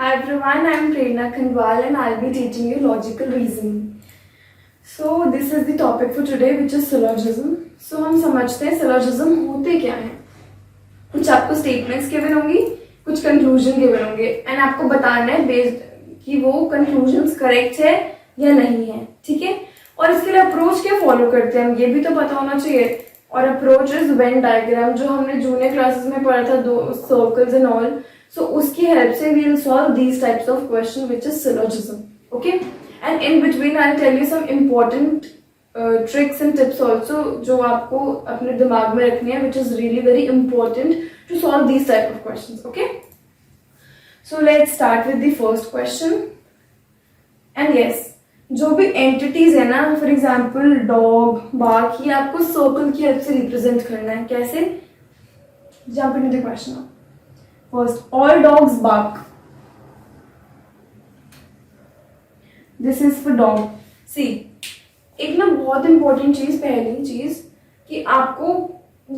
Hi everyone, I am Prerna Khanwal and I'll be teaching you logical reasoning. So this is the topic for today which is syllogism. So हम समझते हैं syllogism होते क्या हैं. कुछ आपको statements given होंगी, कुछ conclusion given होंगे and आपको बताना है based कि वो conclusions correct है या नहीं है, ठीक है. और इसके लिए approach क्या follow करते हैं हम ये भी तो पता होना चाहिए. और approach is Venn diagram जो हमने junior classes में पढ़ा था दो circles and all. So उसकी help से we will solve these types of question which is syllogism. Okay? And in between I'll tell you some important tricks and tips also जो आपको अपने दिमाग में रखनी है which is really very important to solve these type of questions. Okay? So let's start with the first question. And yes, जो भी entities है ना, for example dog, bark, ये आपको circle की help से represent करना है. कैसे? Jump into the question now. First, all dogs bark. This is for dog. See, एक ना बहुत इंपॉर्टेंट चीज, पहली चीज कि आपको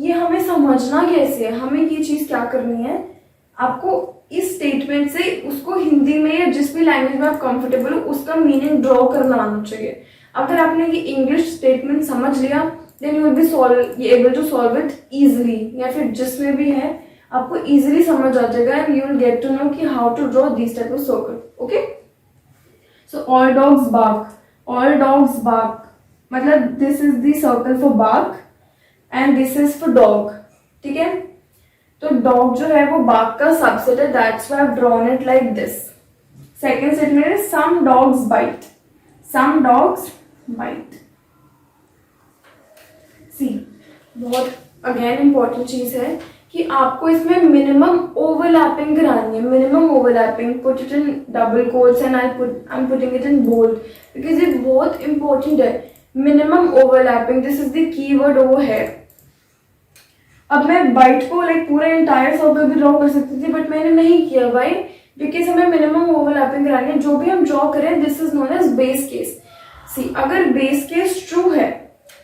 ये हमें समझना कैसे है, हमें ये चीज क्या करनी है, आपको इस स्टेटमेंट से उसको हिंदी में या जिस भी लैंग्वेज में आप कंफर्टेबल हो उसका मीनिंग ड्रॉ करना आना चाहिए. अगर आपने ये इंग्लिश स्टेटमेंट समझ लिया then you will be able to solve it easily, या फिर जिसमें भी है आपको इजीली समझ आ जाएगा and you will get to know कि how to draw this type of circle. Okay, so all dogs bark मतलब this is the circle for bark and this is for dog. ठीक है, तो डॉग जो है वो बार्क का subset है, that's why I have drawn it like this. Second statement है सम डॉग्स बाइट. सी, बहुत अगेन इंपॉर्टेंट चीज है कि आपको इसमें मिनिमम ओवरलैपिंग करानी है. Minimum overlapping, put it in double quotes and I am putting it in bold because ये बहुत इंपॉर्टेंट है. Minimum overlapping, this is the keyword over here. अब मैं बाइट को लाइक पूरा एंटायर सर्कल भी ड्रॉ कर सकती थी बट मैंने नहीं किया. वाई? बिकॉज हमें मिनिमम ओवरलैपिंग करानी है. जो भी हम ड्रॉ करें this is known as base case. See, अगर बेस केस ट्रू है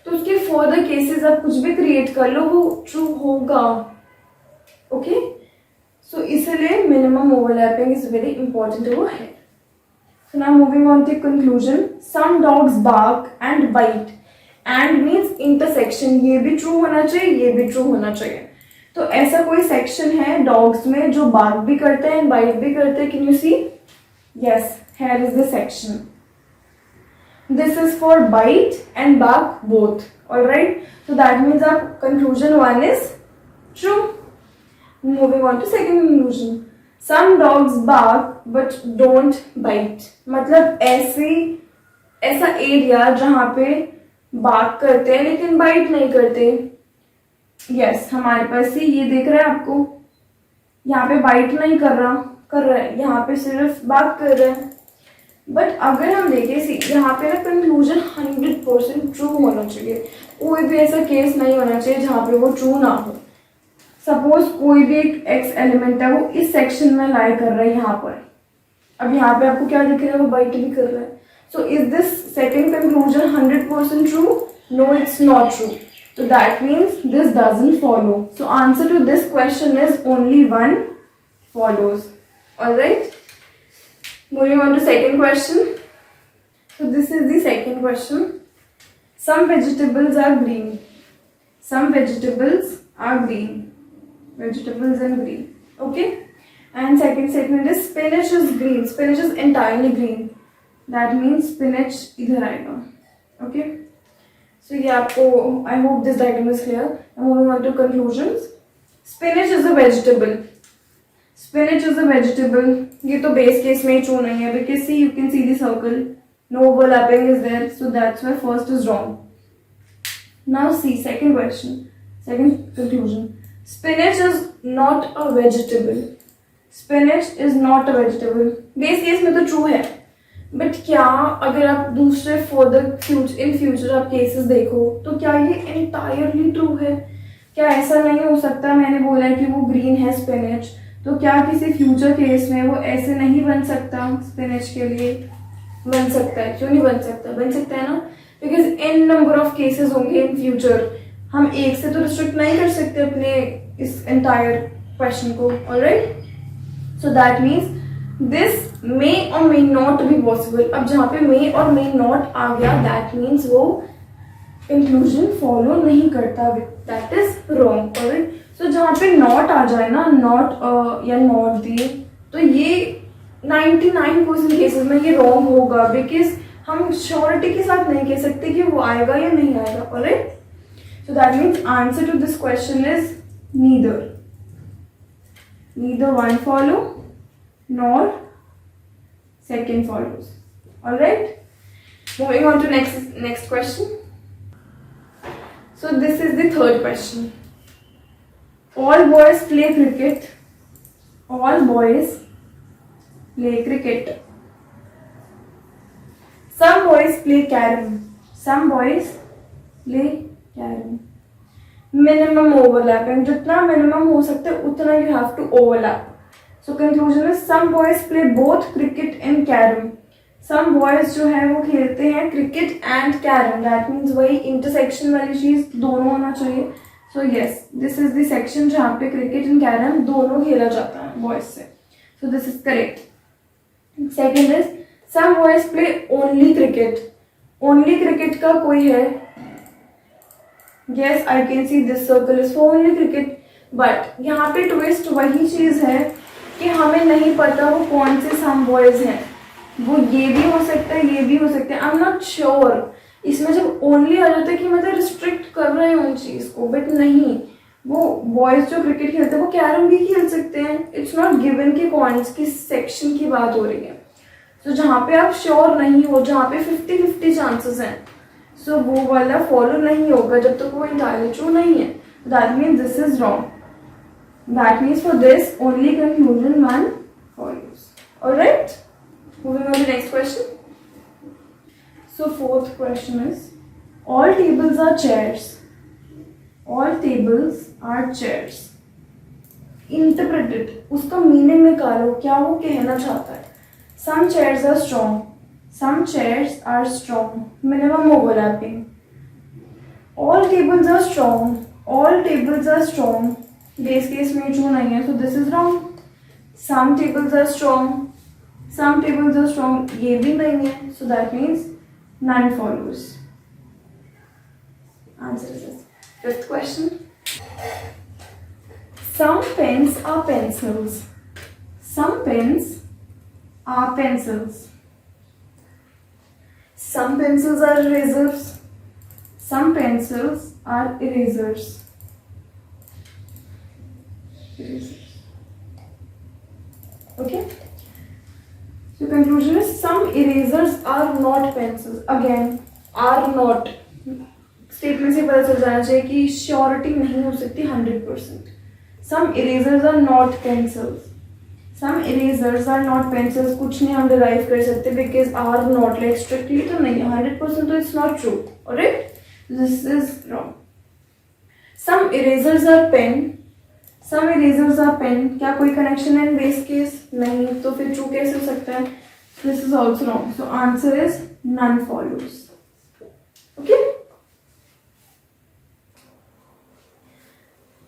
तो उसके फर्दर केसेस आप कुछ भी क्रिएट कर लो वो ट्रू होगा. ओके, सो इसलिए minimum overlapping is very important over here. So now moving on to conclusion. Some dogs bark and bite. And means intersection, ये भी ट्रू होना चाहिए, ये भी ट्रू होना चाहिए. तो ऐसा कोई सेक्शन है डॉग्स में जो बार्क भी करते हैं एंड बाइट भी करते हैं. Can you see? Yes, here is the section. This is for bite and bark both. Alright, so that means our conclusion 1 is true. Moving on to second conclusion. Some dogs bark but don't bite. मतलब ऐसा area जहाँ पे bark करते हैं लेकिन bite नहीं करते. Yes, हमारे पास ही ये देख रहा है आपको, यहाँ पे बाइट नहीं कर रहा है, यहाँ पे सिर्फ बार्क कर रहा है. बट अगर हम देखें यहाँ पे ना कंक्लूजन 100% ट्रू होना चाहिए. कोई भी ऐसा केस नहीं होना चाहिए जहाँ पे वो ट्रू ना हो. सपोज कोई भी एक एक्स एलिमेंट है वो इस सेक्शन में लाई कर रहा है यहाँ पर. अब यहाँ पे आपको क्या दिख रहा है, वो बाइट भी कर रहा है. So is this second conclusion 100% true? No, it's not true. So that means this doesn't follow. So answer to this question is only one follows. Alright. Moving on to second question. So this is the second question. Some vegetables are green. Vegetables and green. Okay. And second statement is spinach is green. Spinach is entirely green. That means spinach इधर आएगा. Okay. So ये आपको, I hope this diagram is clear. Now moving on to conclusions. Spinach is a vegetable. ये तो base case में ही true नहीं है because see you can see the circle, no overlapping is there, so that's why first is wrong. Now see second conclusion. Spinach is not a vegetable. Base case में तो true है but क्या अगर आप दूसरे in future आप cases देखो तो क्या ये एंटायरली ट्रू है? क्या ऐसा नहीं हो सकता? मैंने बोला है कि वो ग्रीन है स्पिनच, तो क्या किसी फ्यूचर केस में वो ऐसे नहीं बन सकता? स्पिनच के लिए बन सकता है. क्यों नहीं बन सकता? बन सकता है ना, because in number of cases होंगे इन फ्यूचर. हम एक से तो रिस्ट्रिक्ट नहीं कर सकते अपने इस एंटायर क्वेश्चन को. Alright, so that means this may और मे नॉट बी पॉसिबल. अब जहाँ पे मे और मे नॉट आ गया दैट मीन्स वो इंक्लूजन फॉलो नहीं करता, दैट इज रॉन्ग. ऑलराइट, सो जहाँ पे नॉट आ जाए ना, नॉट या नॉट दिए, तो ये 99% केसेस में ये रॉन्ग होगा, बिकॉज हम श्योरिटी के साथ नहीं कह सकते कि वो आएगा या नहीं आएगा. Alright, so that means answer to this question is neither one follow nor second follows. All right, moving on to next question. So this is the third question. All boys play cricket. All boys play cricket. Some boys play carom. Some boys play carom. Minimum overlapping, जितना minimum हो सकता है उतना you have to overlap. So conclusion is some boys play both cricket and carom. Some boys जो है वो खेलते हैं cricket and carom. That means वही intersection वाली चीज दोनों होना चाहिए. So yes, this is the section जहाँ पे cricket and carom दोनों खेला जाता है boys से. So this is correct. Second is some boys play only cricket. Only cricket का कोई है? Yes, I can see this circle is for only cricket. But यहाँ पे twist वही चीज है कि हमें नहीं पता वो कौन से some boys हैं. वो ये भी हो सकता है, ये भी हो सकता है. I'm not sure. इसमें जब only आ जाता है कि मतलब restrict कर रहे हैं उन चीज को, but नहीं, वो boys जो क्रिकेट खेलते हैं वो कैरम भी खेल सकते हैं. It's not given कि कौन सी सेक्शन की बात हो रही है. तो जहाँ पे आप श्योर नहीं हो, जहाँ पे 50-50 चांसेस हैं, सो वो वाला फॉलो नहीं होगा जब तक वो इंटायरली ट्रू नहीं है. That means this is wrong. That means for this only conclusion one follows. Alright, moving on to next question. So fourth question is all tables are chairs. All tables are chairs. Interpreted, उसका meaning निकालो, क्या वो कहना चाहता है. Some chairs are strong. Some chairs are strong. Minimum overlapping. All tables are strong. All tables are strong. Base case में true नहीं है, so this is wrong. Some tables are strong. Some tables are strong. ये भी नहीं है, so that means none follows. Answer is this. Fifth question. Some pens are pencils. Some pens are pencils. Some pencils are erasers. Some pencils are erasers. Okay. So conclusion is some erasers are not pencils. Again, are not. Statement से पता चल जाना चाहिए कि surety नहीं हो सकती 100%. Some erasers are not pencils. Some erasers are not pencils. कुछ नहीं हम derive कर सकते because are not like strictly तो नहीं है 100%, तो it's not true. Alright, this is wrong. Some erasers are pen. Some erasers are pen. क्या कोई connection है in base case? नहीं, तो फिर true कैसे हो सकता है? This is also wrong. So answer is none follows. Okay.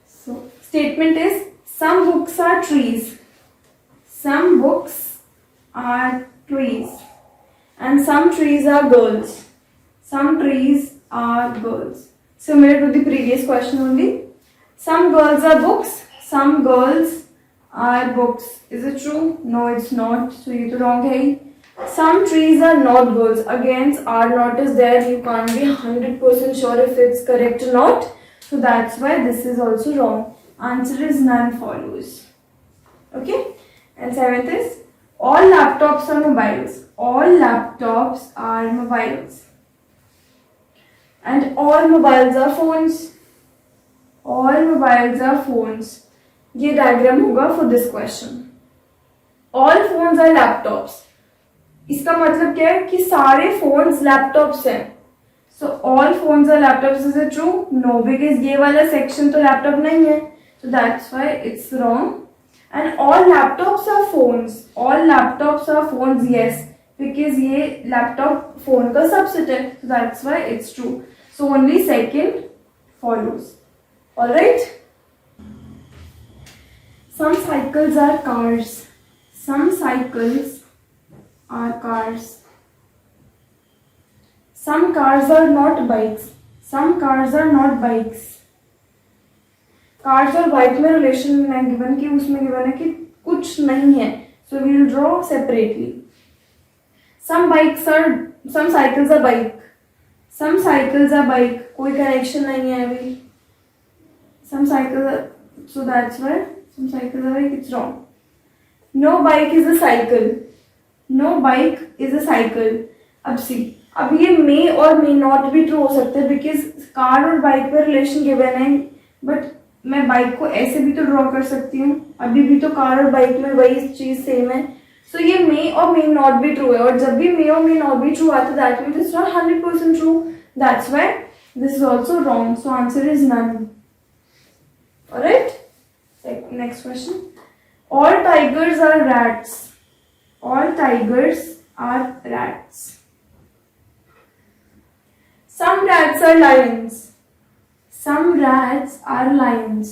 So statement is some books are trees. Some books are trees and some trees are girls. Some trees are girls. Similar to the previous question only. Some girls are books. Some girls are books. Is it true? No, it's not. So ये तो wrong है. Some trees are not girls. Again, are not is there. You can't be 100% sure if it's correct or not. So that's why this is also wrong. Answer is none follows. Okay. And seventh is all laptops are mobiles. All laptops are mobiles. And all mobiles are phones. All mobiles are phones. ये diagram होगा for this question. All phones are laptops. इसका मतलब क्या है कि सारे phones laptops हैं. So all phones are laptops. Is it true? No, because ये वाला section तो laptop नहीं है. So that's why it's wrong. And all laptops are phones. All laptops are phones, yes, because ये laptop phone का subset है, so that's why it's true. So only second follows. All right. Some cycles are cars. some cycles are cars. Some cars are not bikes. Some cars are not bikes. Cars और bike में relation है given कि उसमें given है कि कुछ नहीं है, so we will draw separately. Some cycles are bike. Some cycles are bike, कोई कनेक्शन नहीं है अभी. Some cycles, so that's why some cycles are bike, it's wrong. No bike is a cycle. No bike is a cycle. अब see, अब ये मे और may not भी true हो सकते हैं बिकॉज कार और बाइक पे रिलेशन गिवन है, बट मैं बाइक को ऐसे भी तो ड्रॉ कर सकती हूँ. अभी भी तो कार और बाइक में वही चीज सेम है. सो ये मे और मे नॉट भी ट्रू है, और जब भी मे और मे नॉट भी ट्रू आता है that means it's not 100% true. That's why this is also wrong. So answer is none. Alright, next question. All tigers are rats. All tigers are rats. Some rats are lions. Some rats are lions.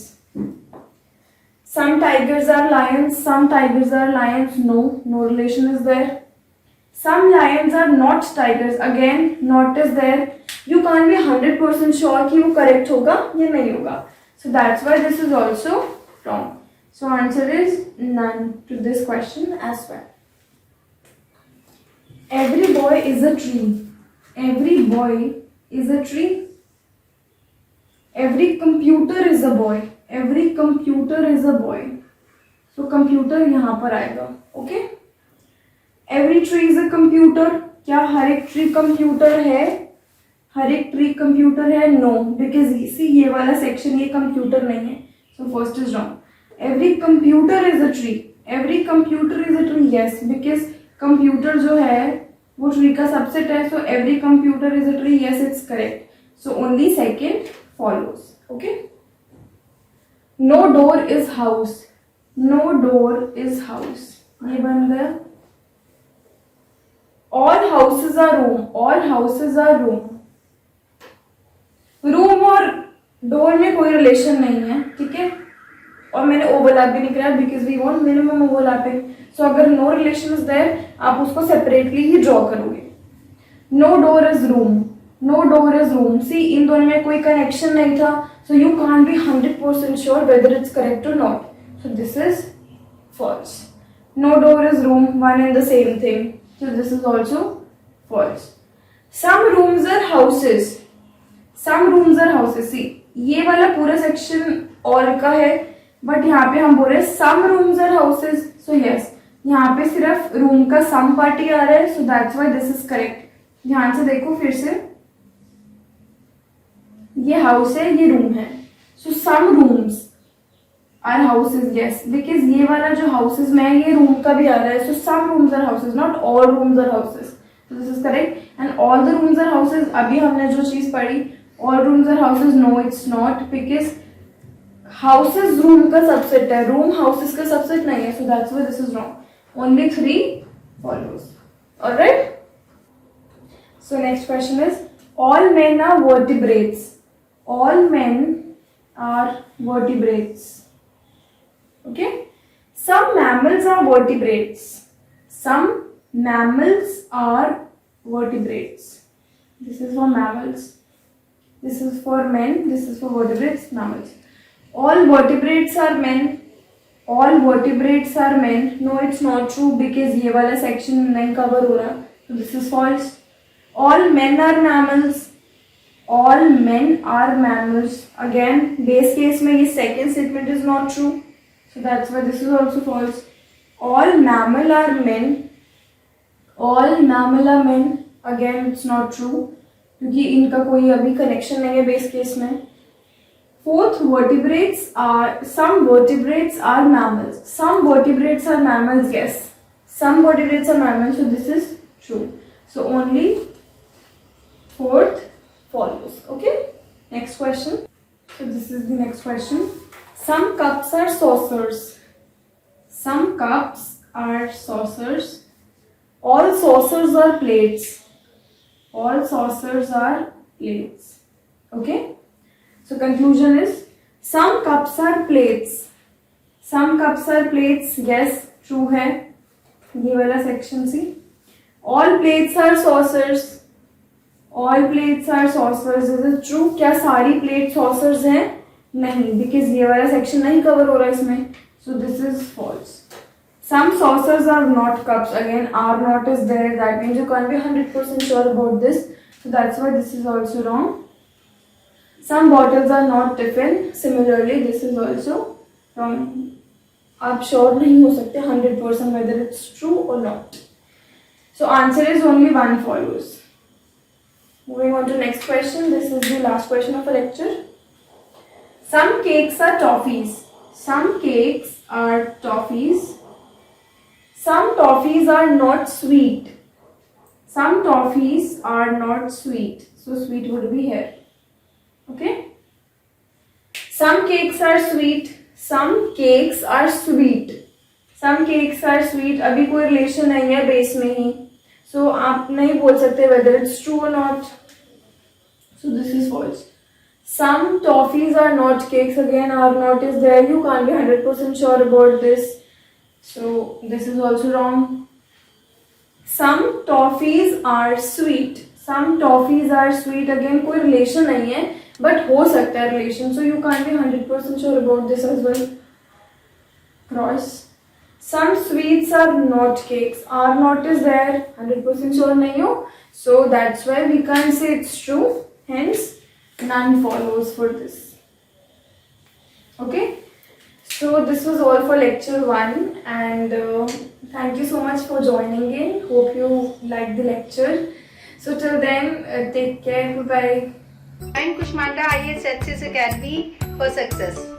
Some tigers are lions. Some tigers are lions. No, no relation is there. Some lions are not tigers. Again, not is there. You can't be 100% sure कि वो correct होगा या नहीं होगा. So that's why this is also wrong. So answer is none to this question as well. Every boy is a tree. Every boy is a tree. Every computer is a boy. Every computer is a boy. So computer यहाँ पर आएगा. Okay? Every tree is a computer. क्या हर एक tree computer है? हर एक tree computer है? No, because see ये वाला सेक्शन ये कंप्यूटर नहीं है. So first is wrong. Every computer is a tree. Every computer is a tree. Yes, because computer जो है वो ट्री का सबसेट है. So every computer is a tree. Yes, it's correct. So only second follows. Okay? No door is house. No door is house. ये बन गया. All houses are room. All houses are room. Room और door में कोई relation नहीं है, ठीक है, और मैंने ओवरलैप भी नहीं कराया because we want minimum overlapping. So अगर नो रिलेशन इज देयर आप उसको सेपरेटली ही ड्रॉ करोगे. No door is room. No door is room. See इन दोनों में कोई कनेक्शन नहीं था, so you can't be 100% sure whether it's correct or not. So this is false. No door is room, one and the same thing. So this is also false. Some rooms are houses. Some rooms are houses. See ये वाला पूरा section और का है, but यहाँ पे हम बोल रहे हैं some rooms are houses. So yes, यहाँ पे सिर्फ रूम का सम पार्ट ही आ रहा है. So that's why this is correct. ध्यान से देखो फिर से, ये हाउस है, ये रूम है. So some rooms are houses. Yes, because ये वाला जो हाउसेज में है ये रूम का भी आ रहा है. So some rooms are houses, not all rooms are houses. This is correct. And all the rooms are houses, अभी हमने जो चीज पढ़ी all rooms are houses, no it's not, because houses room का सबसेट है, रूम हाउसेज का subset नहीं है. So that's why this is wrong. Only 3 follows. Alright. So next question is, all men are vertebrates. All men are vertebrates. Okay? Some mammals are vertebrates. Some mammals are vertebrates. This is for mammals. This is for men. This is for vertebrates, mammals. All vertebrates are men. All vertebrates are men. No, it's not true because ये वाला section नहीं cover हो रहा. So this is false. All men are mammals. All men are mammals. Again, base case में ये second statement is not true. So that's why this is also false. All mammal are men. All mammal are men. Again, it's not true क्योंकि इनका कोई अभी connection नहीं है base case में. Fourth, vertebrates are, some vertebrates are mammals. Some vertebrates are mammals. Yes, some vertebrates are mammals. So this is true. So only fourth follows. Okay, next question. So this is the next question. Some cups are saucers. Some cups are saucers. All saucers are plates. All saucers are plates. Okay, so conclusion is some cups are plates. Some cups are plates. Yes, true है. ये वाला section C, all plates are saucers, all plates are saucers, is it true? क्या सारी plate saucers हैं? नहीं, because ये वाला section नहीं कवर हो रहा है इसमें, so this is false. Some saucers are not cups. Again, are not is there. That means you can't be 100% sure about this. So that's why this is also wrong. Some bottles are not tiffin. Similarly, this is also wrong. आप sure नहीं हो सकते 100% whether it's true or not. So answer is only one follows. Moving on to next question. This is the last question of a lecture. Some cakes are toffees. Some cakes are toffees. Some toffees are not sweet. Some toffees are not sweet. So sweet would be here. Okay. Some cakes are sweet. Some cakes are sweet. Some cakes are sweet. अभी कोई relation नहीं है base में ही. So आप नहीं बोल सकते whether it's true or not. So this is false. Some toffees are not cakes. Again, are not is there. You can't be 100% sure about this. So this is also wrong. Some toffees are sweet. Some toffees are sweet. Again कोई relation नहीं है, but हो सकता है relation. So you can't be 100% sure about this as well. Cross. Some sweets are not cakes. Are not is there. 100% sure नहीं हो. So that's why we can't say it's true. Hence none follows for this. Okay. So this was all for lecture 1 and thank you so much for joining in. Hope you liked the lecture. So till then, take care. Bye bye. Join Kushmanda IAS Success Academy for success.